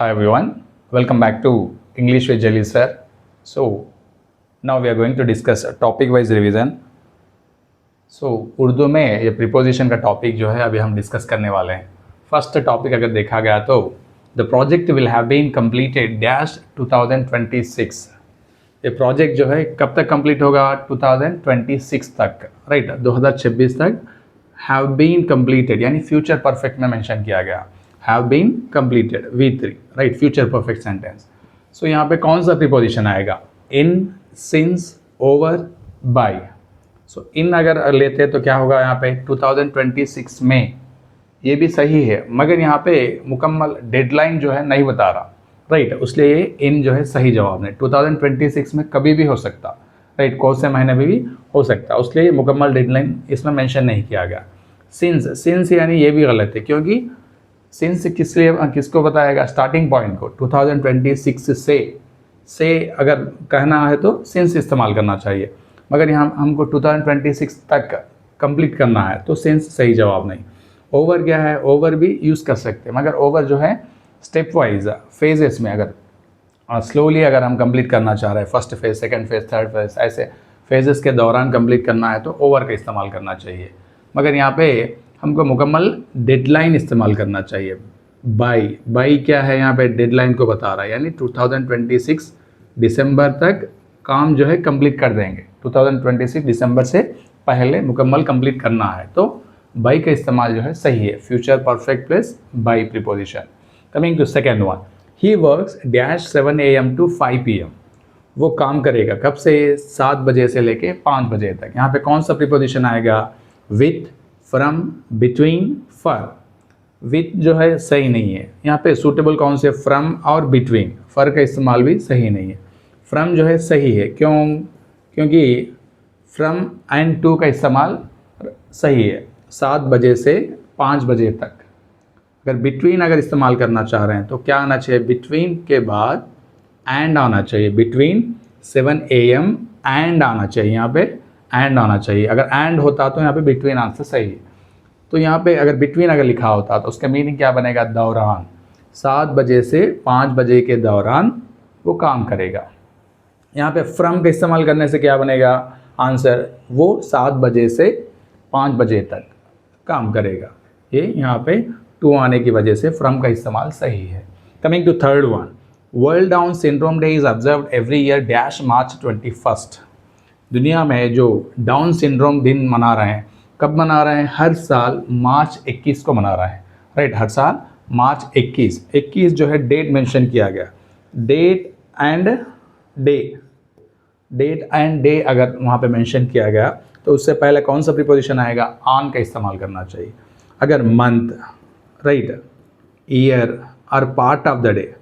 Hi everyone, welcome back to English with Jelly sir. So now we are going to discuss a topic wise revision. So Urdu में ये preposition का topic जो है अभी हम discuss करने वाले हैं. फर्स्ट टॉपिक अगर देखा गया तो the project will have been completed dash 2026. ये प्रोजेक्ट जो है कब तक कंप्लीट होगा? 2026 तक, राइट 2026 तक हैव बीन कंप्लीटेड यानी फ्यूचर परफेक्ट में मेंशन किया गया. Have been completed V3, right future perfect sentence. So यहाँ पे कौन सा प्रीपोजिशन आएगा? In, since, over, by. So in अगर लेते तो क्या होगा यहाँ पे 2026 में. ये भी सही है मगर यहाँ पे मुकम्मल डेडलाइन जो है नहीं बता रहा, राइट इसलिए ये इन जो है सही जवाब नहीं. 2026 में कभी भी हो सकता, राइट कौन से महीने में भी हो सकता, इसलिए मुकम्मल डेडलाइन इसमें मेंशन नहीं किया गया. सिंस यानी ये भी गलत है क्योंकि सिंस किसको बताएगा? स्टार्टिंग पॉइंट को. 2026 से अगर कहना है तो सिंस इस्तेमाल करना चाहिए मगर यहाँ हमको 2026 तक कंप्लीट करना है तो सिंस सही जवाब नहीं. ओवर क्या है? ओवर भी यूज़ कर सकते हैं मगर ओवर जो है स्टेप वाइज फेजेस में अगर स्लोली अगर हम कंप्लीट करना चाह रहे हैं, first phase, second phase, third phase, ऐसे फेजेस के दौरान कंप्लीट करना है तो ओवर का इस्तेमाल करना चाहिए. मगर यहाँ पे हमको मुकम्मल डेडलाइन इस्तेमाल करना चाहिए. बाई क्या है? यहाँ पे डेडलाइन को बता रहा है यानी 2026 दिसंबर तक काम जो है कंप्लीट कर देंगे. 2026 दिसंबर से पहले मुकम्मल कंप्लीट करना है तो बाई का इस्तेमाल जो है सही है. Future perfect plus by preposition. Coming to second one, he works dash 7 AM to 5 PM. वो काम करेगा कब से? 7 बजे से लेके 5 बजे तक. यहाँ पे कौन सा प्रीपोजिशन आएगा? With, from, between, for. With जो है सही नहीं है. यहाँ पे सूटेबल कौन से? फ्रॉम और बिटवीन. फॉर का इस्तेमाल भी सही नहीं है. फ्रॉम जो है सही है क्योंकि फ्रॉम एंड टू का इस्तेमाल सही है 7 बजे से 5 बजे तक. अगर बिटवीन अगर इस्तेमाल करना चाह रहे हैं तो क्या आना चाहिए? बिटवीन के बाद एंड आना चाहिए. बिटवीन 7 AM एंड आना चाहिए. यहाँ पे एंड आना चाहिए. अगर एंड होता तो यहाँ पे बिटवीन आंसर सही है. तो यहाँ पे अगर बिटवीन अगर लिखा होता तो उसका मीनिंग क्या बनेगा? दौरान. 7 बजे से 5 बजे के दौरान वो काम करेगा. यहाँ पे फ्रॉम का इस्तेमाल करने से क्या बनेगा आंसर? वो 7 बजे से 5 बजे तक काम करेगा. ये यहाँ पे टू आने की वजह से फ्रॉम का इस्तेमाल सही है. Coming to third one, world down syndrome day is observed every year dash March 21. दुनिया में जो डाउन सिंड्रोम दिन मना रहे हैं, कब मना रहे हैं? हर साल मार्च 21 को मना रहे हैं, राइट हर साल मार्च 21 जो है डेट मेंशन किया गया. डेट एंड डे अगर वहाँ पे मेंशन किया गया तो उससे पहले कौन सा प्रीपोजिशन आएगा? ऑन का इस्तेमाल करना चाहिए. अगर मंथ, राइट ईयर और part of the day,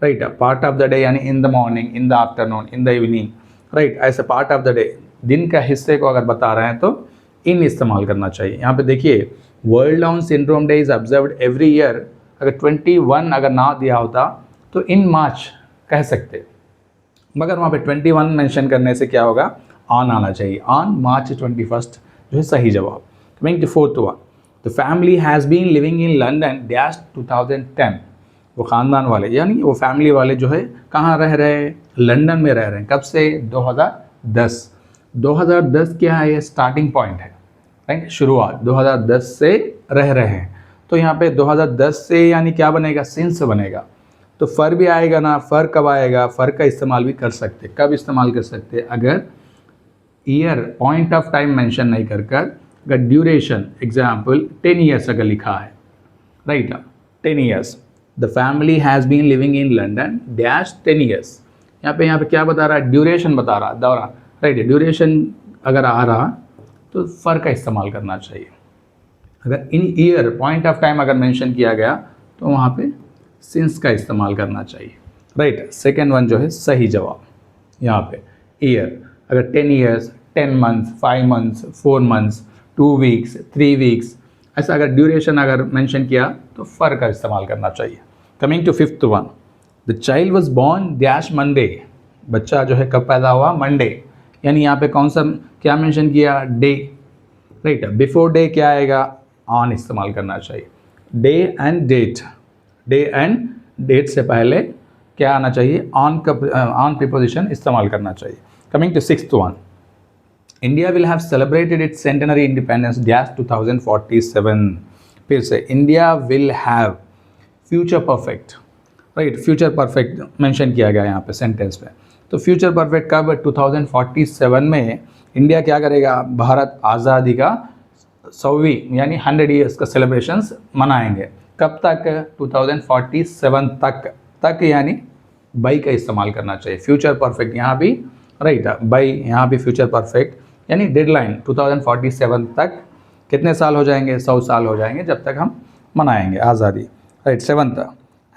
right part of the day यानी in the morning, in the afternoon, in the evening, right ऐसे पार्ट ऑफ द डे दिन का हिस्से को अगर बता रहे हैं तो इन इस्तेमाल करना चाहिए. यहाँ पे देखिए world down syndrome day is observed every year. अगर 21 अगर ना दिया होता तो इन मार्च कह सकते मगर वहाँ पे 21 मेंशन करने से क्या होगा? ऑन आना चाहिए. ऑन मार्च 21 जो है सही जवाब. Coming to fourth one, the family has been living in London dash 2010. वो ख़ानदान वाले यानी वो फैमिली वाले जो है कहाँ रह रहे हैं? लंदन में रह रहे हैं. कब से? 2010. 2010 क्या है? ये स्टार्टिंग पॉइंट है, राइट शुरुआत 2010 से रह रहे हैं. तो यहाँ पे 2010 से यानी क्या बनेगा? सिंस बनेगा. तो फर भी आएगा ना. फर कब आएगा? फर का इस्तेमाल भी कर सकते. कब इस्तेमाल कर सकते? अगर year point of time mention नहीं कर अगर ड्यूरेशन एग्जाम्पल 10 ईयर्स अगर लिखा है, right 10 years. The family has been living in London dash 10 years. यहाँ पे क्या बता रहा है? ड्यूरेशन बता रहा है, दौरान, राइट ड्यूरेशन अगर आ रहा तो फर का इस्तेमाल करना चाहिए. अगर इन ईयर पॉइंट ऑफ टाइम अगर मेंशन किया गया तो वहाँ पे सिंस का इस्तेमाल करना चाहिए, राइट. सेकेंड वन जो है सही जवाब. यहाँ पे ईयर अगर 10 years, 10 months, 5 months, 4 months, 2 weeks, 3 weeks ऐसा अगर ड्यूरेशन अगर मेंशन किया तो फर का इस्तेमाल करना चाहिए. Coming to fifth one, the child was born dash Monday. बच्चा जो है कब पैदा हुआ? मंडे. यानी यहाँ पे कौन सा क्या मेंशन किया? Day, right. बिफोर डे क्या आएगा? ऑन इस्तेमाल करना चाहिए. डे एंड डेट डेट से पहले क्या आना चाहिए, ऑन का ऑन प्रीपोजिशन इस्तेमाल करना चाहिए। Coming to sixth one, India will have celebrated its centenary independence dash 2047। फिर से India will have, future perfect, right, future perfect mention किया गया यहाँ पे सेंटेंस में। तो फ्यूचर परफेक्ट कब, 2047 में इंडिया क्या करेगा, भारत आज़ादी का 100वीं यानी 100 ईयर्स का सेलिब्रेशंस मनाएंगे। कब तक, 2047 तक यानी बाई का इस्तेमाल करना चाहिए। फ्यूचर परफेक्ट यहाँ भी, राइट, बाई यहाँ भी फ्यूचर परफेक्ट यानी डेडलाइन 2047 तक कितने साल हो जाएंगे, 100 साल हो जाएंगे जब तक हम मनाएंगे आज़ादी, right. Seventh,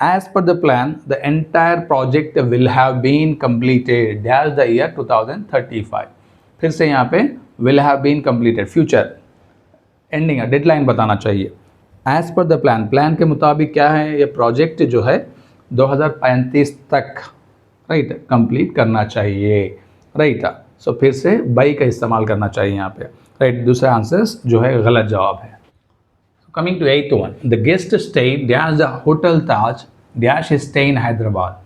as per the plan the entire project will have been completed dash the year 2035। फिर से यहाँ पे will have been completed, future ending, deadline बताना चाहिए। As per the plan, plan के मुताबिक क्या है, ये प्रोजेक्ट जो है 2035 तक, राइट, कंप्लीट करना चाहिए, राइट। सो फिर से बाई का इस्तेमाल करना चाहिए यहाँ पे, राइट। दूसरा आंसर जो है गलत जवाब है। Coming to eighth one, the guest stayed dash the hotel Taj dash stay in Hyderabad.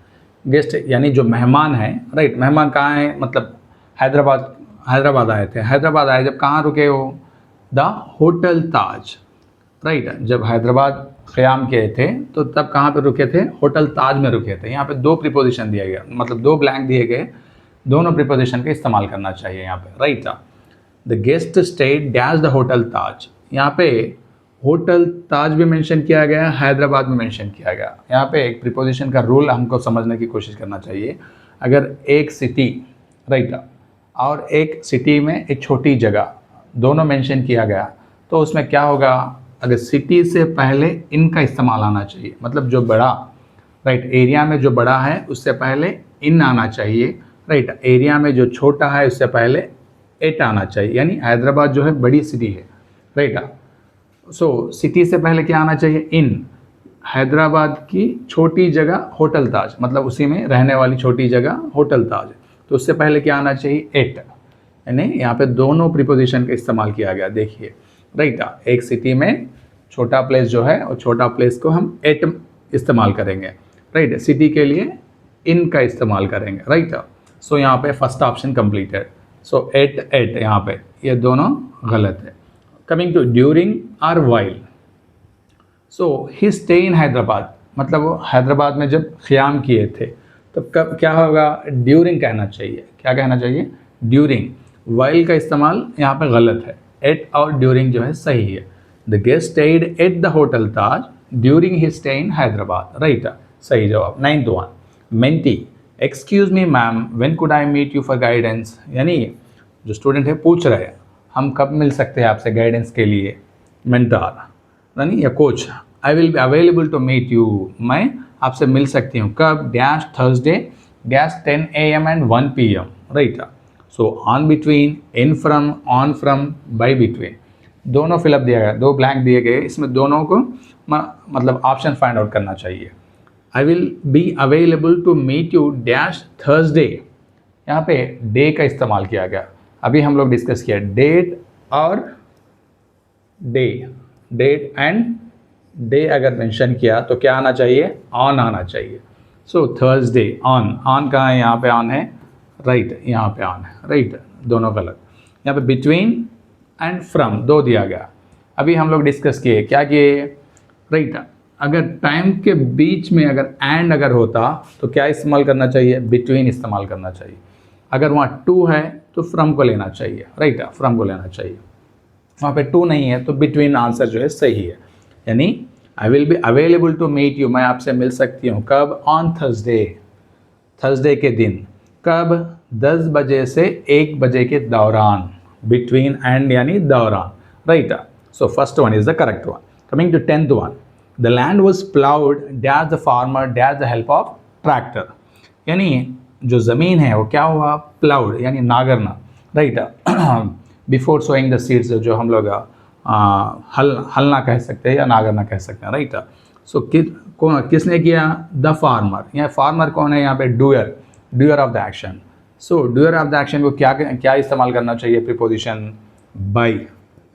Guest यानी जो मेहमान है, राइट, मेहमान कहाँ हैं, मतलब हैदराबाद आए थे, हैदराबाद आए जब कहाँ रुके हो, द होटल ताज, राइट। जब हैदराबाद क़याम किए थे तो तब कहाँ पे रुके थे, होटल ताज में रुके थे। यहाँ पे दो प्रीपोजिशन दिया गया, मतलब दो ब्लैंक दिए गए, दोनों प्रीपोजिशन का इस्तेमाल करना चाहिए यहाँ पे, right. The guest stayed dash the hotel Taj, यहाँ पे होटल ताज भी मेंशन किया गया, हैदराबाद में मेंशन किया गया। यहाँ पे एक प्रीपोजिशन का रूल हमको समझने की कोशिश करना चाहिए। अगर एक सिटी, राइट, और एक सिटी में एक छोटी जगह दोनों मेंशन किया गया तो उसमें क्या होगा, अगर सिटी से पहले इन का इस्तेमाल आना चाहिए, मतलब जो बड़ा, राइट, एरिया में जो बड़ा है उससे पहले इन आना चाहिए, राइट। एरिया में जो छोटा है उससे पहले एट आना चाहिए, यानी हैदराबाद जो है बड़ी सिटी है, राइट। सो सिटी से पहले क्या आना चाहिए, इन। हैदराबाद की छोटी जगह होटल ताज, मतलब उसी में रहने वाली छोटी जगह होटल ताज, तो उससे पहले क्या आना चाहिए, एट। यानी यहाँ पे दोनों प्रीपोजिशन का इस्तेमाल किया गया, देखिए, राइट। एक सिटी में छोटा प्लेस जो है और छोटा प्लेस को हम एट इस्तेमाल करेंगे, राइट। सिटी के लिए इन का इस्तेमाल करेंगे, राइट। सो यहाँ पे फर्स्ट ऑप्शन कंप्लीटेड। सो एट यहाँ पे ये दोनों गलत है। कमिंग टू ड्यूरिंग और while, so he stay in Hyderabad, मतलब वो हैदराबाद में जब क़याम किए थे तो कब क्या होगा, ड्यूरिंग कहना चाहिए। क्या कहना चाहिए, ड्यूरिंग। वाइल का इस्तेमाल यहाँ पे गलत है, एट और ड्यूरिंग जो है सही है। The guest stayed at the hotel Taj during he stay in Hyderabad, right, सही जवाब। 9th one, mentee, excuse me ma'am when could I meet you for guidance, यानी जो स्टूडेंट है पूछ रहे हैं हम कब मिल सकते हैं आपसे गाइडेंस के लिए, मेंटर यानी या coach. I will be available to meet you, मैं आपसे मिल सकती हूँ कब, dash Thursday dash 10 AM and 1 PM, right. So on between, in from, on from, by between, दोनों फिलअप दिया गया, दो ब्लैंक दिए गए, इसमें दोनों को मतलब ऑप्शन फाइंड आउट करना चाहिए। I will be available to meet you dash Thursday, यहाँ पे डे का इस्तेमाल किया गया, अभी हम लोग डिस्कस किया डेट और डे, डेट एंड डे अगर मेंशन किया तो क्या आना चाहिए, ऑन आना चाहिए। सो थर्सडे ऑन, ऑन कहाँ है, यहाँ पे ऑन है, राइट, यहाँ पे ऑन है, राइट, दोनों गलत। यहाँ पे बिटवीन एंड फ्रॉम दो दिया गया, अभी हम लोग डिस्कस किए, क्या किए, राइट। अगर टाइम के बीच में अगर एंड अगर होता तो क्या इस्तेमाल करना चाहिए, बिटवीन इस्तेमाल करना चाहिए। अगर वहाँ टू है तो फ्रॉम को लेना चाहिए, राइट, फ्रॉम को लेना चाहिए। वहाँ पे टू नहीं है तो बिटवीन आंसर जो है सही है, यानी I will be available to meet you, मैं आपसे मिल सकती हूँ कब, ऑन थर्सडे, थर्सडे के दिन, कब, 10 बजे से 1 बजे के दौरान, बिटवीन एंड यानी दौरान, right. So first one is the correct one. Coming to 10th one, the land was ploughed dash the farmer dash the help of tractor, यानी जो ज़मीन है वो क्या हुआ, प्लाउड यानी नागरना, right. Before sowing the seeds, जो हम लोग हलना कह सकते हैं या नागरना कह सकते हैं, राइट। सो किसने किया, द फार्मर, यहाँ फार्मर कौन है, यहाँ पे doer, doer of the action. So doer of the action को क्या इस्तेमाल करना चाहिए, preposition by,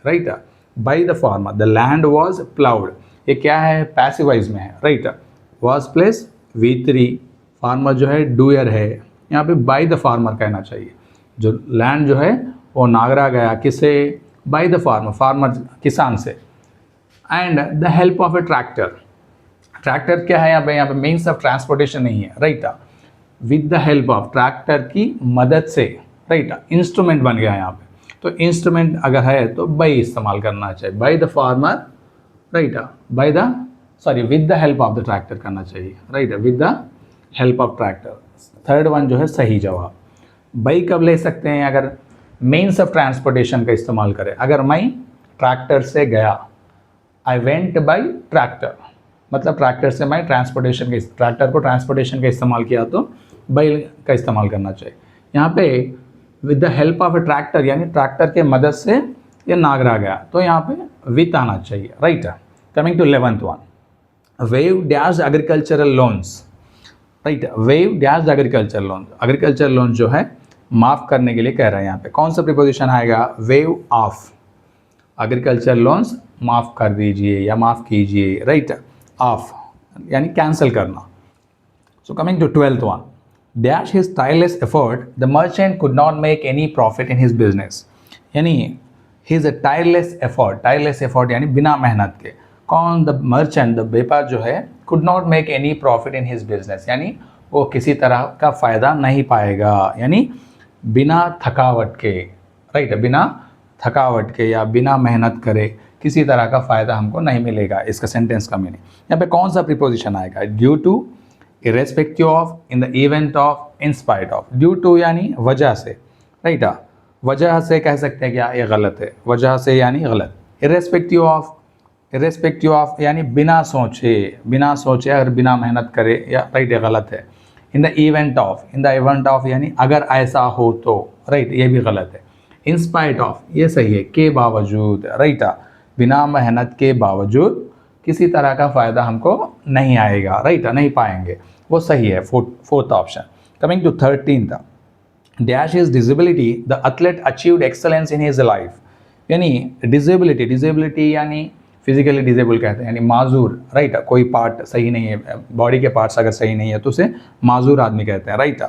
right, by the farmer. The land was ploughed, ये क्या है, पैसिव वॉइस में है, right. Was place V3, farmer जो है डूयर है, यहाँ पे बाय द फार्मर कहना चाहिए। जो लैंड जो है वो नागरा गया किसे, बाय द फार्मर, फार्मर किसान से। And the help of A tractor, tractor क्या है यहाँ पे मीन्स ऑफ ट्रांसपोर्टेशन नहीं है, right. With the help of, tractor की मदद से, राइट, इंस्ट्रूमेंट बन गया यहाँ पे। तो इंस्ट्रूमेंट अगर है तो बाय इस्तेमाल करना चाहिए, by the farmer, right, by the sorry with the help of the tractor करना चाहिए, right, with the help of tractor. Third one जो है सही जवाब। बाई कब ले सकते हैं, अगर मीन्स ऑफ ट्रांसपोर्टेशन का इस्तेमाल करें। अगर मैं ट्रैक्टर से गया, आई वेंट बाई ट्रैक्टर, मतलब ट्रैक्टर से मैं ट्रांसपोर्टेशन के, ट्रैक्टर को ट्रांसपोर्टेशन का इस्तेमाल किया तो बाई का इस्तेमाल करना चाहिए। यहाँ पे with the help of A tractor यानी ट्रैक्टर के मदद से ये नागरा गया, तो यहाँ पे विथ आना चाहिए, right. Coming to 11th one, waive dash agricultural loans, right, waive dash agriculture loan, agriculture loan जो है माफ़ करने के लिए कह रहा है। यहाँ पे कौन सा प्रीपोजिशन आएगा, वेव ऑफ, एग्रीकल्चर लोन्स माफ़ कर दीजिए या माफ़ कीजिए, राइट, ऑफ यानी कैंसिल करना। So coming to 12th one, dash his tireless effort the merchant could not make any profit in his business, यानी हिज टायरलेस एफर्ट यानी बिना मेहनत के। कौन, द मर्चेंट, द व्यापार जो है, could not make any profit in his business, यानी वो किसी तरह का फ़ायदा नहीं पाएगा, यानी बिना थकावट के, राइट, बिना थकावट के या बिना मेहनत करे किसी तरह का फ़ायदा हमको नहीं मिलेगा। इसका सेंटेंस का मीनिंग यहाँ पे कौन सा प्रीपोजिशन आएगा, due to, irrespective of, in the event of, in spite of. Due to यानी वजह से, राइट, वजह से कह सकते हैं क्या, ये गलत है, वजह से यानी गलत। इरेस्पेक्टिव ऑफ यानी बिना सोचे अगर बिना मेहनत करे या, राइट, ये गलत है। इन द इवेंट ऑफ यानी अगर ऐसा हो तो, राइट, ये भी गलत है। इन स्पाइट ऑफ ये सही है, के बावजूद, राइट, बिना मेहनत के बावजूद किसी तरह का फ़ायदा हमको नहीं आएगा, राइट, नहीं पाएंगे, वो सही है, fourth option. Coming to 13th, dash is disability the athlete achieved excellence in his life, यानी डिसेबिलिटी यानी फिजिकली डिसेबल कहते हैं, यानी माजूर, राइट, कोई पार्ट सही नहीं है, बॉडी के पार्ट्स अगर सही नहीं है तो उसे माजूर आदमी कहते हैं, राइट।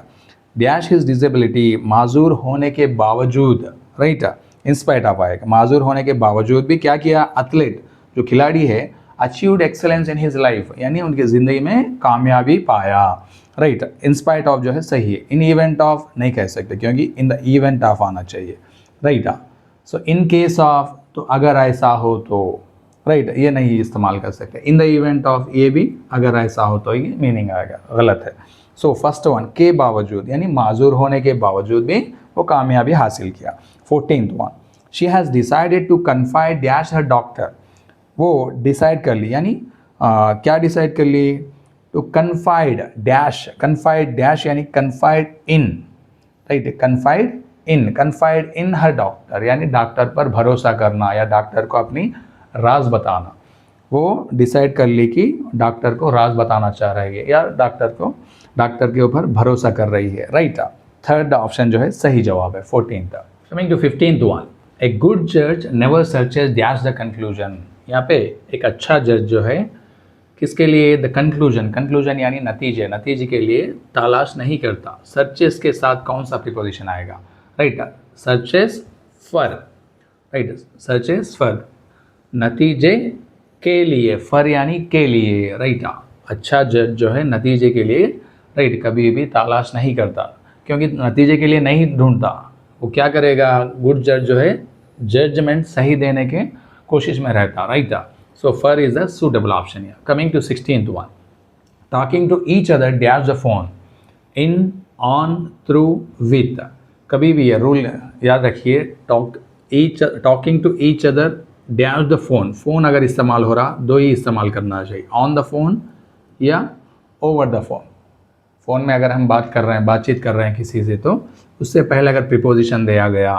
डैश हिज डिसेबिलिटी, माजूर होने के बावजूद, राइट, इंस्पाइट ऑफ आएगा, माजूर होने के बावजूद भी क्या किया, एथलीट जो खिलाड़ी है, achieved excellence in his life यानी उनकी ज़िंदगी में कामयाबी पाया, राइट। इंस्पाइट ऑफ जो है सही है, इन इवेंट ऑफ नहीं कह सकते क्योंकि इन द इवेंट ऑफ आना चाहिए, right. So in case of, तो अगर ऐसा हो तो, राइट, ये नहीं इस्तेमाल कर सकते। इन द इवेंट ऑफ ये भी अगर ऐसा हो तो ये मीनिंग आएगा, गलत है। सो फर्स्ट वन, के बावजूद यानी माजूर होने के बावजूद भी वो कामयाबी हासिल किया। 14th one, she has decided to confide dash her doctor, वो डिसाइड कर ली यानी क्या डिसाइड कर ली, टू कन्फाइड डैश यानी confide in, right, confide in her doctor यानी डॉक्टर पर भरोसा करना या डॉक्टर को अपनी राज बताना। वो डिसाइड कर ली कि डॉक्टर को राज बताना चाह रही है या डॉक्टर के ऊपर भरोसा कर रही है, राइट। थर्ड ऑप्शन जो है सही जवाब है, 14th। Coming to 15th one, a good जज never searches dash the conclusion, यहाँ पे एक अच्छा जज जो है किसके लिए, द कंक्लूजन यानी नतीजे के लिए तलाश नहीं करता। सर्चेस के साथ कौन सा प्रीपोजिशन आएगा, राइट, सर्चेस फॉर, नतीजे के लिए, फर यानी के लिए, राइट। अच्छा जज जो है नतीजे के लिए, राइट, कभी भी तलाश नहीं करता क्योंकि नतीजे के लिए नहीं ढूंढता, वो क्या करेगा, गुड जज जो है जजमेंट सही देने के कोशिश में रहता, right. So for is the suitable option. Coming to 16th one, talking to each other dash the phone, in, on, through, with. कभी भी ये रूल याद रखिए, talking to each other dash the phone अगर इस्तेमाल हो रहा दो ही इस्तेमाल करना चाहिए, ऑन द फोन या ओवर द फोन। फ़ोन में अगर हम बातचीत कर रहे हैं किसी से तो उससे पहले अगर प्रीपोजिशन दिया गया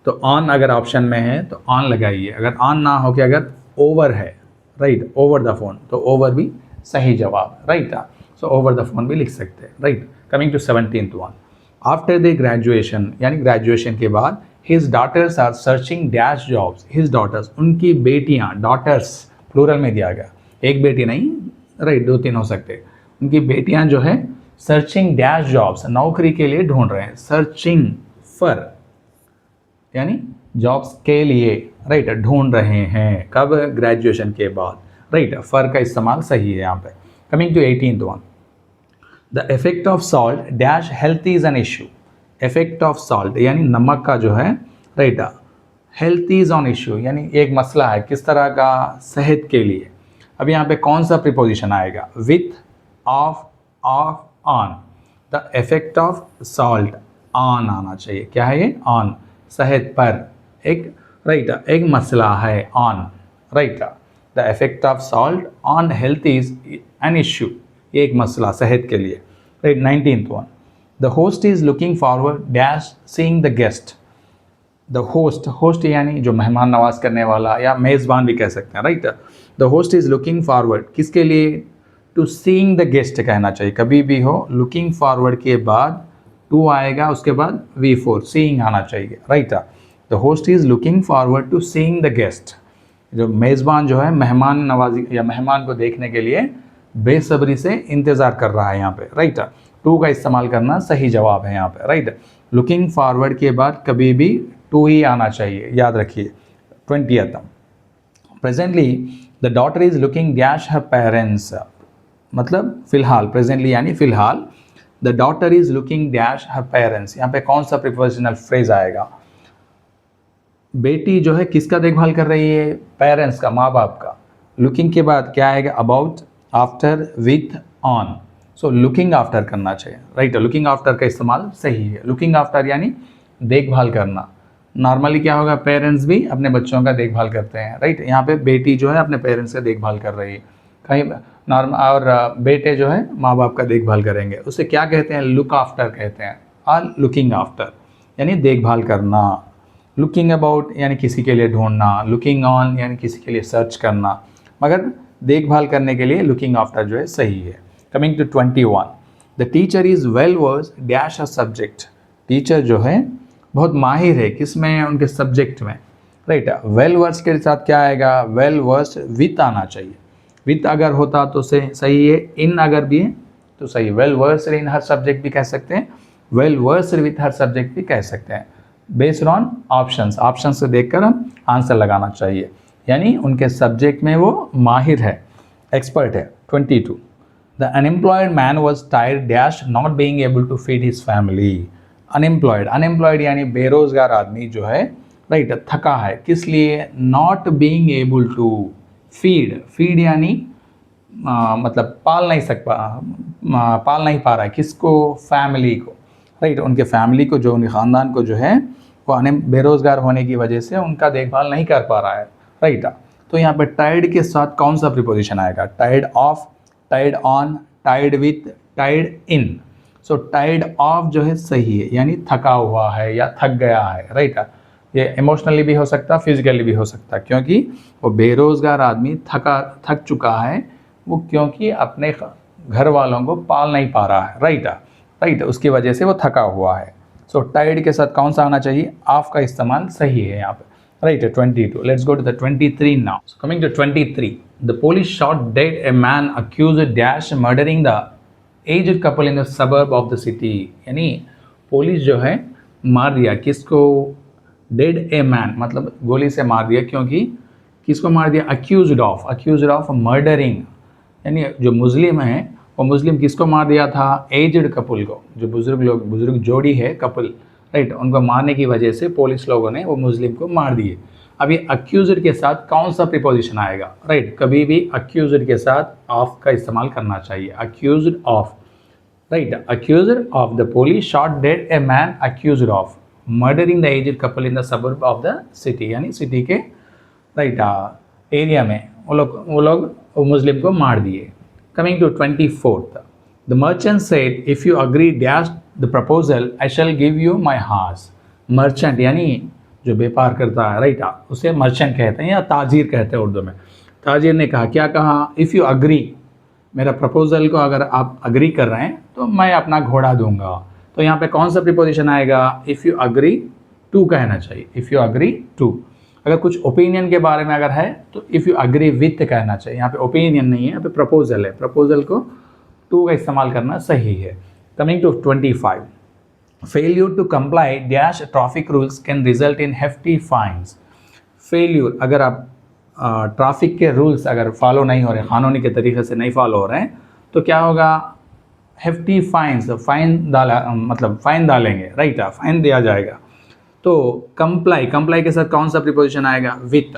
तो ऑन अगर ऑप्शन में है तो ऑन लगाइए, अगर ऑन ना हो के अगर ओवर है, राइट, ओवर द फोन, तो ओवर भी सही जवाब, right. So over the phone भी लिख सकते हैं, right. Coming to 17th one, after the graduation यानी ग्रेजुएशन के बाद, his daughters are searching dash jobs, his daughters उनकी बेटियाँ, डॉटर्स प्लूरल में दिया गया, एक बेटी नहीं, राइट, 2-3 हो सकते, उनकी बेटियां जो है सर्चिंग डैश जॉब्स, नौकरी के लिए ढूंढ रहे हैं, सर्चिंग फॉर यानी जॉब्स के लिए, राइट, ढूंढ रहे हैं, कब, ग्रेजुएशन के बाद, राइट, फॉर का इस्तेमाल सही है यहाँ पे। Coming to 18th one, the effect of salt dash health is an issue, effect of salt यानी नमक का जो है, right, health is on issue यानी एक मसला है, किस तरह का, सेहत के लिए। अब यहाँ पे कौन सा प्रिपोजिशन आएगा, with, of, on, the effect of salt, on आना चाहिए, क्या है ये, ऑन, सेहत पर, एक, राइट, एक मसला है, on, right, the effect of salt on health is an issue, ये एक मसला सेहत के लिए, right. 19th one, the host is looking forward dash seeing the guest, the host, host यानी जो मेहमान नवाज करने वाला या मेज़बान भी कह सकते हैं, right. The host is looking forward, किसके लिए, टू सीइंग द गेस्ट कहना चाहिए, कभी भी हो लुकिंग फॉरवर्ड के बाद टू आएगा, उसके बाद V4 सीइंग आना चाहिए, right. The host is looking forward to seeing the guest, जो मेज़बान जो है मेहमान नवाजी या मेहमान को देखने के लिए बेसब्री से इंतज़ार कर रहा है यहाँ पे, राइट। टू का इस्तेमाल करना सही जवाब है यहाँ पे, राइट। लुकिंग फॉरवर्ड के बाद कभी भी टू ही आना चाहिए, याद रखिए। 20th, presently the daughter is looking dash her parents, मतलब फिलहाल, प्रेजेंटली यानी फिलहाल, the daughter is looking dash her parents, यहाँ पे कौन सा प्रिपोजिशनल फ्रेज आएगा, बेटी जो है किसका देखभाल कर रही है, पेरेंट्स का, माँ बाप का। लुकिंग के बाद क्या आएगा, about, after, with, on, so looking after करना चाहिए, राइट। लुकिंग आफ्टर का इस्तेमाल सही है, लुकिंग आफ्टर यानी देखभाल करना। नॉर्मली क्या होगा, पेरेंट्स भी अपने बच्चों का देखभाल करते हैं, राइट। यहाँ पे बेटी जो है अपने पेरेंट्स का देखभाल कर रही है, कहीं नॉर्मल, और बेटे जो है माँ बाप का देखभाल करेंगे, उसे क्या कहते हैं, लुक आफ्टर कहते हैं, और लुकिंग आफ्टर यानी देखभाल करना। लुकिंग अबाउट यानी किसी के लिए ढूंढना, लुकिंग ऑन यानी किसी के लिए सर्च करना, मगर देखभाल करने के लिए लुकिंग आफ्टर जो है सही है। Coming to 21, the teacher is well versed dash a subject, teacher जो है बहुत माहिर है, किस में, उनके सब्जेक्ट में, राइट। वेल वर्स के साथ क्या आएगा, वेल वर्स विथ आना चाहिए, विथ अगर होता तो सही है, इन अगर भी है तो सही, well versed in her subject भी कह सकते हैं, well versed with her subject भी कह सकते हैं, बेस्ड ऑन ऑप्शंस, ऑप्शंस से देखकर हम आंसर लगाना चाहिए, यानी उनके सब्जेक्ट में वो माहिर है, एक्सपर्ट है। 22, the unemployed man was tired dash not being able to feed his family, unemployed, unemployed यानी बेरोजगार आदमी जो है, राइट, थका है, किस लिए, not being able to feed, feed यानी मतलब पाल नहीं पा रहा है, किसको, फैमिली को, राइट। उनके फैमिली को, जो उनके ख़ानदान को जो है वो बेरोज़गार होने की वजह से उनका देखभाल नहीं कर पा रहा है, राइट। तो यहाँ पे टायर्ड के साथ कौन सा प्रिपोजिशन आएगा, tired of, tired on, tired with, tired in. So tired of जो है सही है, यानी थका हुआ है या थक गया है, राइट। ये इमोशनली भी हो सकता है, फिजिकली भी हो सकता है, क्योंकि वो बेरोज़गार आदमी थक चुका है, वो क्योंकि अपने घर वालों को पाल नहीं पा रहा है, राइट, उसकी वजह से वो थका हुआ है। सो टायर्ड के साथ कौन सा आना चाहिए, ऑफ का इस्तेमाल सही है यहाँ पे, right. 22, let's go to the 23 now. Coming to 23, the police shot dead a man accused dash murdering the aged couple in the suburb of the city, यानी पुलिस जो है मार दिया, किसको, डेड ए मैन मतलब गोली से मार दिया, क्योंकि किसको मार दिया, अक्यूज्ड ऑफ मर्डरिंग, यानी जो मुस्लिम है वो मुस्लिम किसको मार दिया था, एज्ड कपल को, जो बुजुर्ग जोड़ी है, कपल, राइट, उनको मारने की वजह से पुलिस लोगों ने वो मुस्लिम को मार दिए। अब ये अक्यूज्ड के साथ कौन सा प्रीपोजिशन आएगा, राइट, कभी भी अक्यूज्ड के साथ ऑफ का इस्तेमाल करना चाहिए, accused of, right. Accused of the police shot dead a man accused of murdering the aged couple in the suburb of the city, यानी सिटी के, राइट, एरिया में वो लोग मुस्लिम को मार दिए। Coming to 24th, the merchant said, if you agree dash the proposal, I shall give you my horse. Merchant यानी जो व्यापार करता है, राइट, उसे मर्चेंट कहते हैं या ताजिर कहते हैं उर्दू में। ताजिर ने कहा, क्या कहा, इफ़ यू अग्री, मेरा प्रपोजल को अगर आप अग्री कर रहे हैं तो मैं अपना घोड़ा दूंगा। तो यहाँ पे कौन सा प्रीपोजिशन आएगा, इफ़ यू अग्री टू कहना चाहिए, इफ़ यू अग्री टू। अगर कुछ ओपिनियन के बारे में अगर है तो इफ़ यू अग्री विथ कहना चाहिए, यहाँ पे ओपिनियन नहीं है, यहाँ पे प्रपोजल है, प्रपोजल को टू का इस्तेमाल करना सही है। Coming to 25, failure to comply dash traffic rules can result in hefty fines. Failure, अगर आप ट्रैफिक के रूल्स अगर फॉलो नहीं हो रहे, कानूनी के तरीके से नहीं फॉलो हो रहे हैं, तो क्या होगा, हेफ्टी फाइन्स, फाइन डाला मतलब फाइन डालेंगे, राइट, फाइन दिया जाएगा। तो कंप्लाई, कंप्लाई के साथ कौन सा प्रीपोजिशन आएगा, विथ,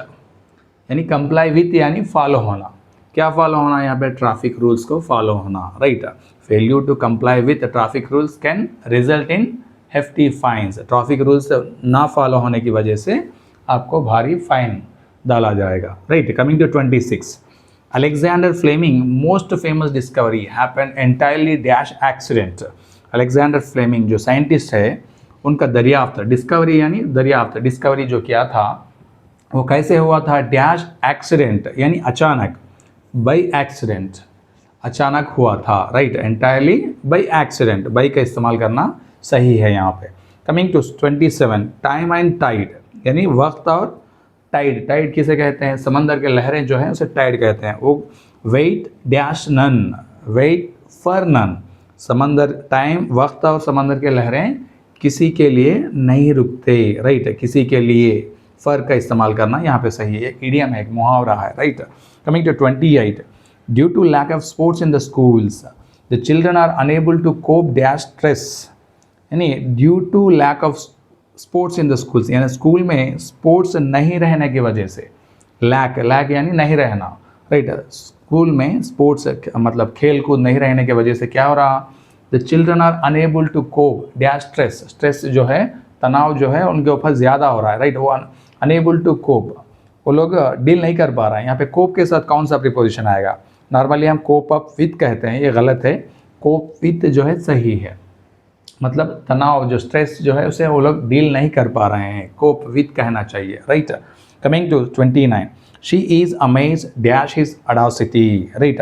यानी कंप्लाई विथ यानी फॉलो होना। क्या फॉलो होना, यहाँ पे ट्रैफिक रूल्स को फॉलो होना, right. Failure to comply with traffic rules can result in hefty fines. Traffic rules ना फॉलो होने की वजह से आपको भारी फाइन डाला जाएगा, right. Coming to 26, Alexander Fleming most famous discovery happen entirely dash accident. Alexander Fleming जो साइंटिस्ट है, उनका दरियाफ्त, डिस्कवरी यानी दरियाफ्त, डिस्कवरी जो किया था वो कैसे हुआ था, डैश एक्सीडेंट यानी अचानक, बाई एक्सीडेंट, अचानक हुआ था, right. Entirely by accident, by का इस्तेमाल करना सही है यहाँ पे। Coming to 27, time and tide यानी वक्त और टाइड। टाइड किसे कहते हैं, समंदर के लहरें जो हैं उसे टाइड कहते हैं। वो wait dash none, wait for none, समंदर, टाइम, वक्त और समंदर के लहरें किसी के लिए नहीं रुकते, राइट। किसी के लिए फर का इस्तेमाल करना यहाँ पे सही है, एक इडियम है, एक मुहावरा है, right. Coming to 28, due to lack of sports in the schools the children are unable to cope dash stress, यानी due to lack of sports in the schools, यानी स्कूल में स्पोर्ट्स नहीं रहने की वजह से, लैक, लैक यानी नहीं रहना, राइट। स्कूल में स्पोर्ट्स मतलब खेल कूद नहीं रहने की वजह से क्या हो रहा, the children are unable to cope dash stress, stress जो है, तनाव जो है उनके ऊपर ज़्यादा हो रहा है, राइट। वो अनेबल टू कोप, वो लोग डील नहीं कर पा रहे हैं। यहाँ पे कोप के साथ कौन सा प्रीपोजिशन आएगा, नॉर्मली हम कोप अप विथ कहते हैं, ये गलत है, कोप विथ जो है सही है, मतलब तनाव जो स्ट्रेस जो है उसे वो लोग डील नहीं कर पा रहे हैं, कोप विथ कहना चाहिए, right. Coming to 29, she is amaze dash his audacity, right.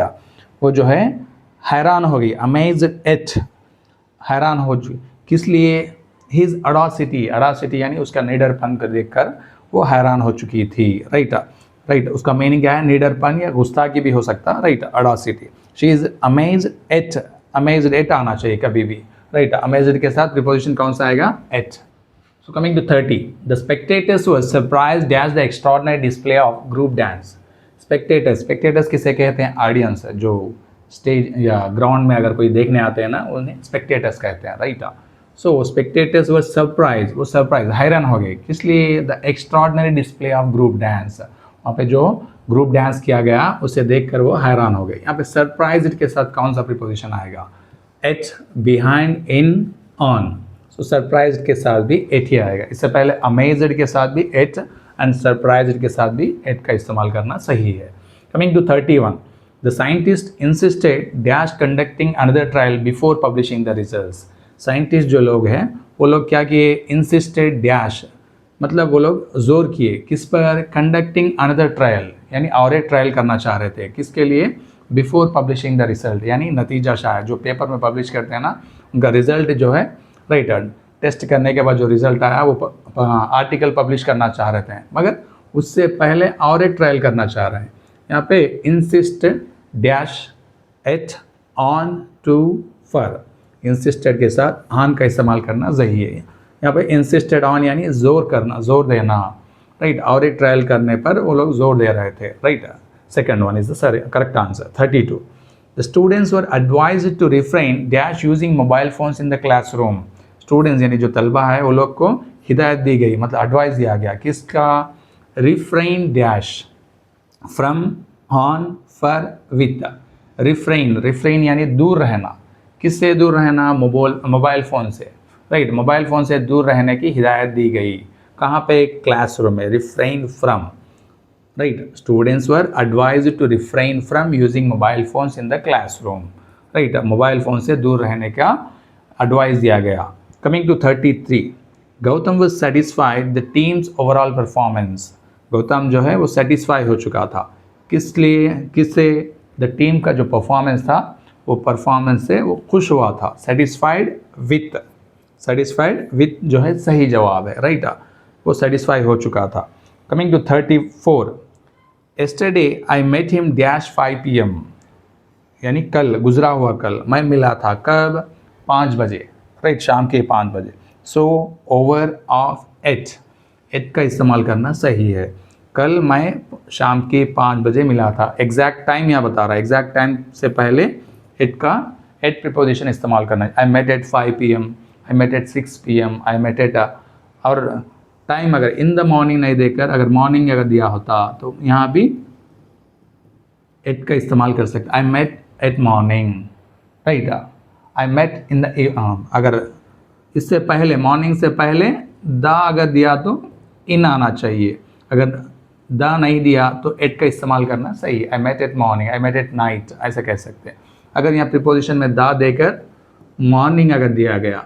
वो जो है हैरान हो गई, अमेज एट, हैरान हो चुकी, किस लिए, हिज अडॉसिटी, अडॉसिटी यानी उसका निडरपन को देखकर वो हैरान हो चुकी थी, राइट, राइट। उसका मीनिंग क्या है, निडरपन या गुस्ताखी भी हो सकता, right, audacity. She is amaze at, amaze at आना चाहिए कभी भी, राइट। अमेज्ड के साथ प्रीपोजिशन कौन सा आएगा, at. So coming to 30, the spectators were surprised dash the extraordinary display of group dance. Spectators, spectators किसे कहते हैं, ऑडियंस, जो स्टेज या ग्राउंड में अगर कोई देखने आते हैं ना, उन्हें स्पेक्टेटर्स कहते हैं, right. So spectators were surprise, वो सरप्राइज, हैरान हो गए, किस लिए, the extraordinary display of group dance, वहाँ पे जो ग्रुप डांस किया गया उसे देखकर वो हैरान हो गए। यहाँ पे सरप्राइज्ड के साथ कौन सा प्रीपोजिशन आएगा, at, behind, in, on. So surprised के साथ भी एट ही आएगा। इससे पहले अमेज्ड के साथ भी एट एंड सरप्राइज्ड के साथ भी एट का इस्तेमाल करना सही है। Coming to 31, the scientist insisted dash conducting another trial before publishing the results. Scientist जो लोग हैं वो लोग क्या किए, इंसिस्टेड डैश, मतलब वो लोग जोर किए किस पर, कंडक्टिंग अनदर ट्रायल, यानी और एक ट्रायल करना चाह रहे थे, किसके लिए, बिफोर पब्लिशिंग द रिजल्ट, यानी नतीजा शायद जो पेपर में पब्लिश करते हैं ना, उनका रिजल्ट जो है, राइट, टेस्ट करने के बाद जो रिजल्ट आया वो आर्टिकल पब्लिश करना चाह रहे थे, मगर उससे पहले और एक ट्रायल करना चाह रहे हैं। यहाँ पे insist dash at on to for, insisted के साथ ऑन का इस्तेमाल करना सही है। यहाँ पे इंसिस्टेड ऑन यानी जोर करना, जोर देना, राइट। और एक ट्रायल करने पर वो लोग जोर दे रहे थे, right. Second one is the correct answer. 32. The students were advised to refrain dash using mobile phones in the classroom. Students यानी जो तलबा है वो लोग को हिदायत दी गई, मतलब एडवाइस दिया गया, किसका, refrain dash from, on, for, with. refrain, refrain यानी दूर रहना, किससे दूर रहना, मोबाइल फ़ोन से, राइट। मोबाइल फ़ोन से दूर रहने की हिदायत दी गई, कहाँ पे, क्लासरूम में, refrain from, right. Students were advised to refrain from using mobile phones in the classroom, right. Mobile phone से दूर रहने का एडवाइस दिया गया। Coming to 33, Gautam was satisfied the team's overall performance. Gautam जो है वो सेटिस्फाई हो चुका था, किस लिए, किससे, द टीम का जो परफॉर्मेंस था वो परफॉर्मेंस से वो खुश हुआ था, सेटिस्फाइड विथ, सेटिस्फाइड विथ जो है सही जवाब है, राइट। वो सेटिस्फाई हो चुका था। Coming to 34, yesterday I met him dash 5 PM. यानी कल, गुजरा हुआ कल मैं मिला था कब, 5 बजे, राइट, शाम के 5 बजे। सो ओवर ऑफ एट का इस्तेमाल करना सही है। कल मैं शाम के 5 बजे मिला था, एग्जैक्ट टाइम यहाँ बता रहा है, एग्जैक्ट टाइम से पहले एट प्रिपोजिशन इस्तेमाल करना है। I met at 5 PM, I met at 6 PM, I met at, और टाइम अगर इन द मॉर्निंग नहीं देकर अगर मॉर्निंग अगर दिया होता तो यहाँ भी एट का इस्तेमाल कर सकते। I met at morning, right. I met in the, अगर इससे पहले, मॉर्निंग से पहले द अगर दिया तो इन आना चाहिए, अगर द नहीं दिया तो एट का इस्तेमाल करना सही है। I met at morning, I met at night, ऐसा कह सकते हैं। अगर यहाँ प्रीपोजिशन में द देकर मॉर्निंग अगर दिया गया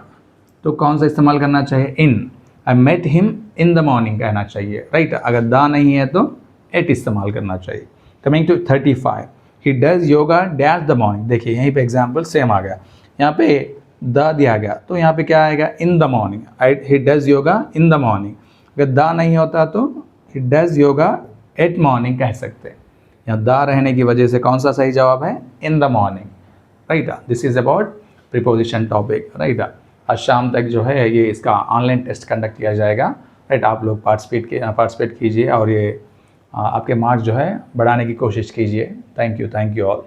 तो कौन सा इस्तेमाल करना चाहिए, in. I met him in the morning कहना चाहिए, राइट। अगर द नहीं है तो एट इस्तेमाल करना चाहिए। Coming to 35, he does yoga dash the morning. देखिए यहीं पे एग्जाम्पल सेम आ गया, यहाँ पे द दिया गया तो यहाँ पे क्या आएगा, इन the morning. He does yoga in the morning. अगर द नहीं होता तो ही डज योगा एट मॉर्निंग कह सकते हैं। यहाँ द रहने की वजह से कौन सा सही जवाब है, इन the morning, right. This is about preposition topic, right. आज शाम तक जो है ये इसका ऑनलाइन टेस्ट कंडक्ट किया जाएगा, राइट। आप लोग पार्टिसिपेट कीजिए और ये आपके मार्क्स जो है बढ़ाने की कोशिश कीजिए। Thank you all.